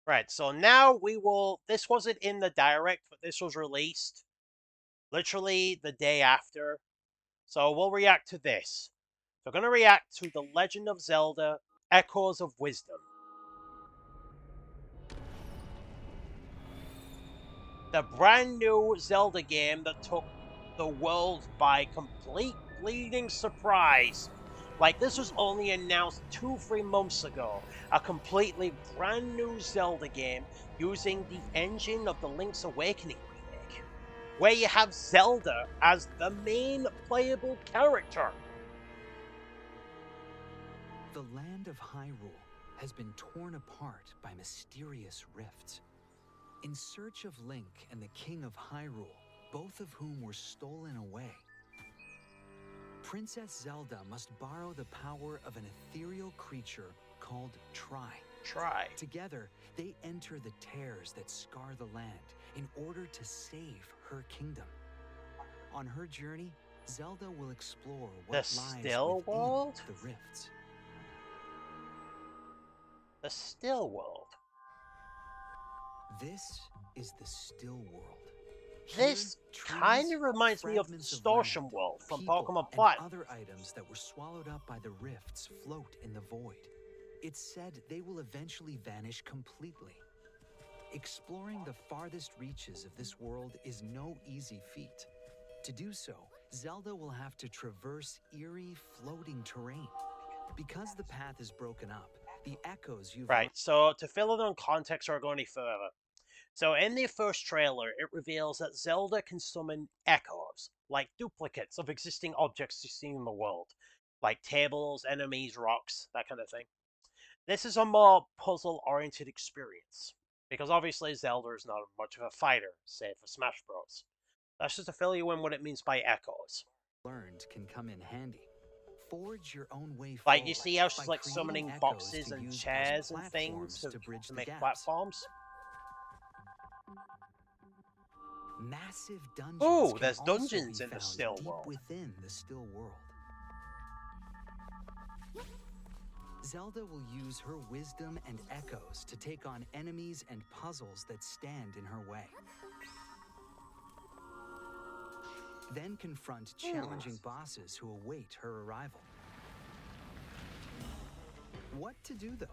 Right, so now we will. This wasn't in the direct, but this was released literally the day after. So we'll react to this. We're going to react to The Legend of Zelda Echoes of Wisdom. The brand new Zelda game that took the world by complete bleeding surprise. Like, this was only announced 2-3 months ago. A completely brand new Zelda game using the engine of the Link's Awakening remake, where you have Zelda as the main playable character. The land of Hyrule has been torn apart by mysterious rifts. In search of Link and the King of Hyrule, both of whom were stolen away, Princess Zelda must borrow the power of an ethereal creature called Tri. Try. Together, they enter the tears that scar the land in order to save her kingdom. On her journey, Zelda will explore what The lies still within world? the rifts. The still world. This is the still world. This kind of reminds me of Distortion World from Pokemon And Platinum. other items that were swallowed up by the rifts float in the void. It's said they will eventually vanish completely. Exploring the farthest reaches of this world is no easy feat. To do so, Zelda will have to traverse eerie, floating terrain. Because the path is broken up, the echoes you've Right, so to fill in on context or go any further. So in the first trailer, it reveals that Zelda can summon echoes, like duplicates of existing objects you see in the world, like tables, enemies, rocks, that kind of thing. This is a more puzzle-oriented experience, because obviously Zelda is not much of a fighter, save for Smash Bros. That's just to fill you in what it means by echoes. learned can come in handy. Forge your own way Like, you forward see how she's by like creating summoning echoes boxes to and use as chairs and things platforms to bridge to the make gaps. platforms? Massive dungeons Ooh, can there's also be dungeons in the found still deep world. within the still world. Zelda will use her wisdom and echoes to take on enemies and puzzles that stand in her way. Then confront challenging bosses who await her arrival. What to do, though?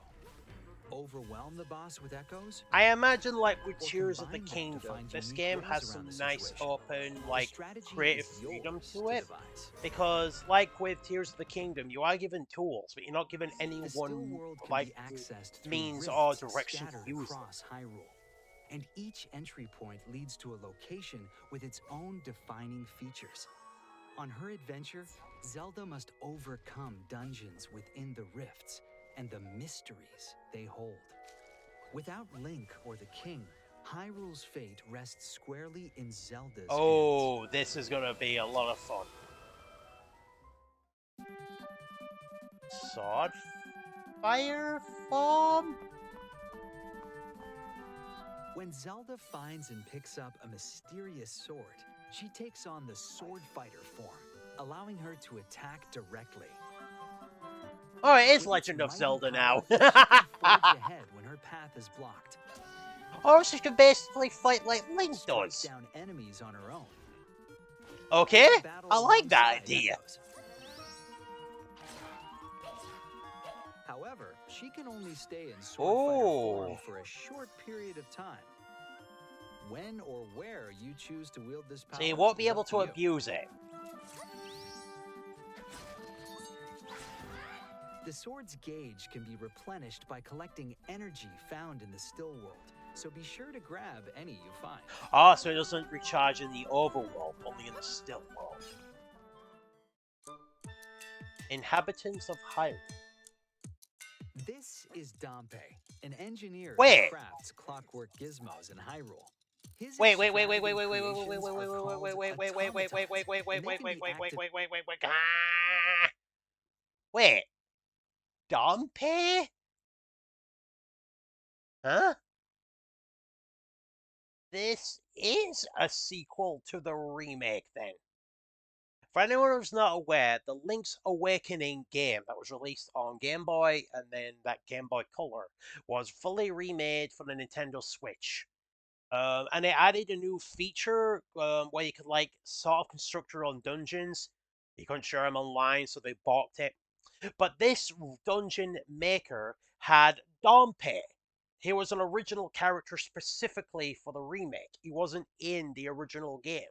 Overwhelm the boss with echoes? I imagine, like with Or Tears of the combine them to Kingdom, find this unique game ways has around the some nice situation? open, The like, strategy creative is freedom yours to to it. devise. Because, like with Tears of the Kingdom, you are given tools, but you're not given any The still one, world can like, be accessed through means or rifts direction to scattered use them. across Hyrule. And each entry point leads to a location with its own defining features. On her adventure, Zelda must overcome dungeons within the rifts and the mysteries they hold. Without Link or the King, Hyrule's fate rests squarely in Zelda's hands. Oh, this is gonna be a lot of fun. Sword Fire form? When Zelda finds and picks up a mysterious sword, she takes on the Sword Fighter form, allowing her to attack directly. Oh, it is With its Legend of mighty Zelda power, now. she can forge ahead when her path is blocked. Or she can basically fight like Link Strike does. down enemies on her own. Okay, Or battle I like that alongside idea. Echoes. However, she can only stay in Sword Fighter form for a short period of time. When or where you choose to wield this power, So you won't be is able up to you. abuse it. The sword's gauge can be replenished by collecting energy found in the still world, so be sure to grab any you find. Ah, so it doesn't recharge in the overworld, only in the still world. Inhabitants of Hyrule. This is Dompe, an engineer who Wait. crafts clockwork gizmos in Hyrule. His Wait. extravagant creations are called automatons, Wait. Wait. Dompe? Huh? This is a sequel to the remake, then. For anyone who's not aware, the Link's Awakening game that was released on Game Boy and then that Game Boy Color was fully remade for the Nintendo Switch. And it added a new feature where you could like sort of construct your own dungeons. You couldn't share them online, so they balked it. But this dungeon maker had Dompe. He was an original character specifically for the remake. He wasn't in the original game.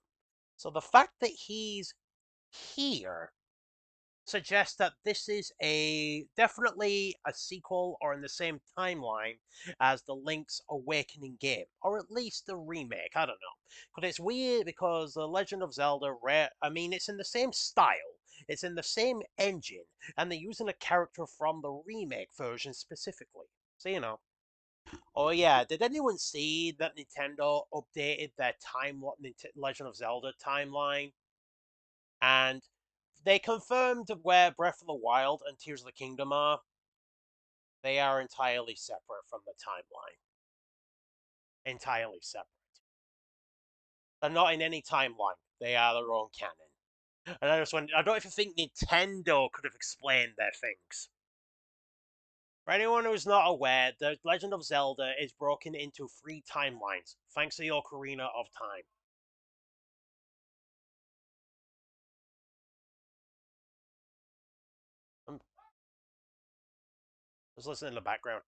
So the fact that he's here suggests that this is a definitely a sequel or in the same timeline as the Link's Awakening game, or at least the remake. I don't know, but it's weird because the Legend of Zelda, I mean, it's in the same style, it's in the same engine, and they're using a character from the remake version specifically. So you know. Oh yeah, did anyone see that Nintendo updated their Legend of Zelda timeline? And they confirmed where Breath of the Wild and Tears of the Kingdom are. They are entirely separate from the timeline. Entirely separate. They're not in any timeline. They are their own canon. And I just wonder, I don't know if you think Nintendo could have explained their things. For anyone who's not aware, The Legend of Zelda is broken into 3 timelines, thanks to the Ocarina of Time. Just listen in the background.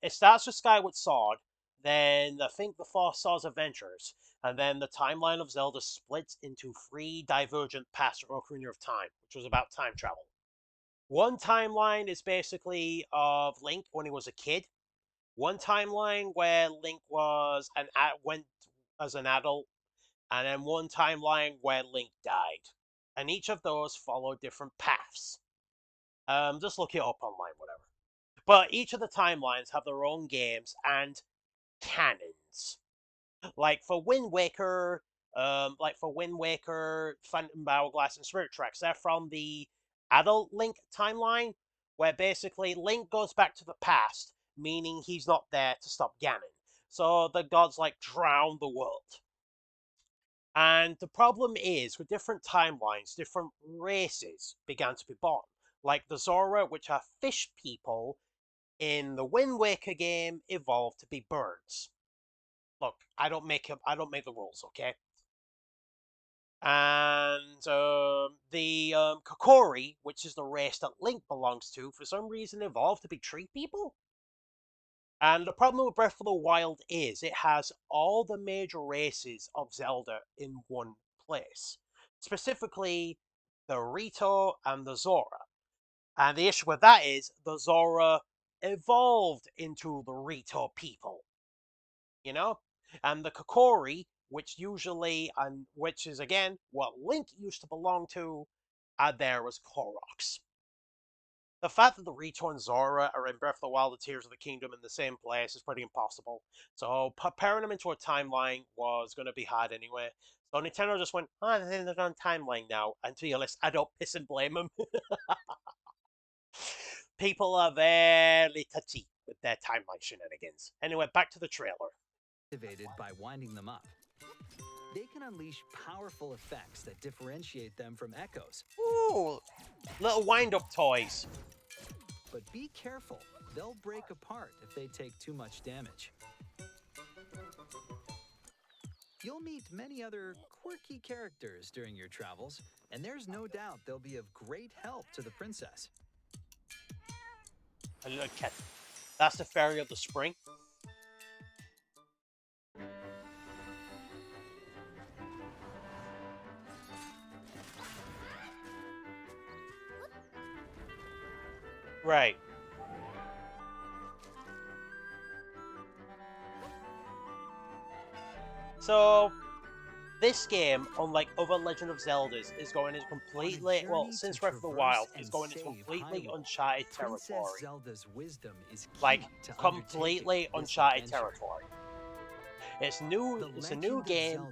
It starts with Skyward Sword, then I think the Four Swords Adventures, and then the timeline of Zelda splits into 3 divergent paths for Ocarina of Time, which was about time travel. One timeline is basically of Link when he was a kid. One timeline where Link went as an adult, and then one timeline where Link died. And each of those follow different paths. Just look it up online, whatever. But each of the timelines have their own games and canons. Like for Wind Waker, Phantom Hourglass, and Spirit Tracks, they're from the adult Link timeline, where basically Link goes back to the past, meaning he's not there to stop Ganon. So the gods like drown the world. And the problem is, with different timelines, different races began to be born. Like the Zora, which are fish people, in the Wind Waker game, evolved to be birds. Look, I don't make the rules, okay? And the Kokori, which is the race that Link belongs to, for some reason evolved to be tree people. And the problem with Breath of the Wild is it has all the major races of Zelda in one place. Specifically, the Rito and the Zora. And the issue with that is the Zora evolved into the Rito people. You know? And the Kokori, which is again what Link used to belong to, there was Koroks. The fact that the Rito and Zora are in Breath of the Wild and Tears of the Kingdom in the same place is pretty impossible. So pairing them into a timeline was going to be hard anyway. So Nintendo just went, oh, they're on timeline now. And to be honest, I don't piss and blame them. People are very touchy with their timeline shenanigans. Anyway, back to the trailer. Activated by winding them up. They can unleash powerful effects that differentiate them from echoes. Ooh, little wind-up toys. But be careful, they'll break apart if they take too much damage. You'll meet many other quirky characters during your travels, and there's no doubt they'll be of great help to the princess. A little cat. That's the Fairy of the Spring. Right. So, this game, unlike other Legend of Zeldas, is going into completely, well, since Breath of the Wild, is going into completely uncharted territory. Zelda's wisdom is Like, completely uncharted territory. It's a new game.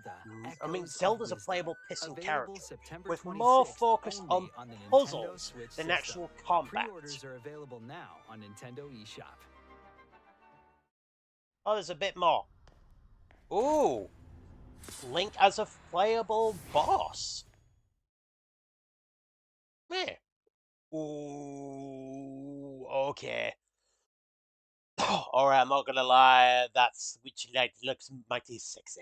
I mean, Zelda's a playable pissing character, with more focus on puzzles than actual combat. Pre-orders are available now on Nintendo eShop. Oh, there's a bit more. Ooh, Link as a playable boss. Eh. Ooh, okay. Alright, I'm not gonna lie, that Switch Lite looks mighty sexy.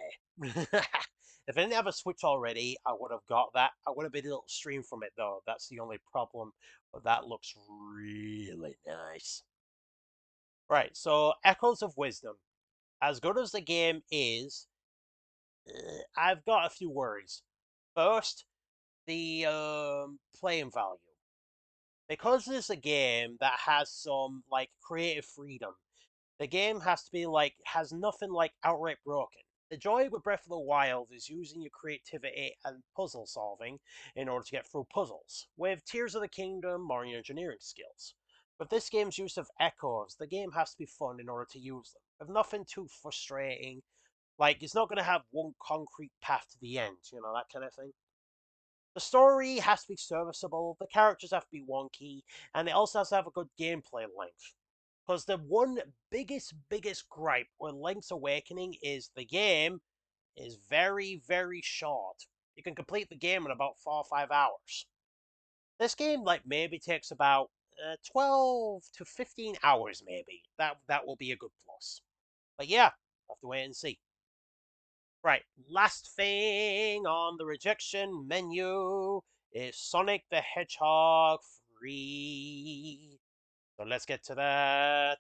If I didn't have a Switch already, I would have got that. I would have been able to stream from it though. That's the only problem. But that looks really nice. Right, so Echoes of Wisdom. As good as the game is, I've got a few worries. First, the playing value. Because it's a game that has some like creative freedom, the game has to be like has nothing like outright broken. The joy with Breath of the Wild is using your creativity and puzzle solving in order to get through puzzles. With Tears of the Kingdom, more your engineering skills. With this game's use of echoes, the game has to be fun in order to use them. With nothing too frustrating, like it's not going to have one concrete path to the end, that kind of thing. The story has to be serviceable, the characters have to be wonky, and it also has to have a good gameplay length. Because the one biggest gripe with Link's Awakening is the game is very, very short. You can complete the game in about 4 or 5 hours. This game, like, maybe takes about 12 to 15 hours, maybe. That will be a good plus. But yeah, we'll have to wait and see. Right, last thing on the rejection menu is Sonic the Hedgehog 3. So let's get to that.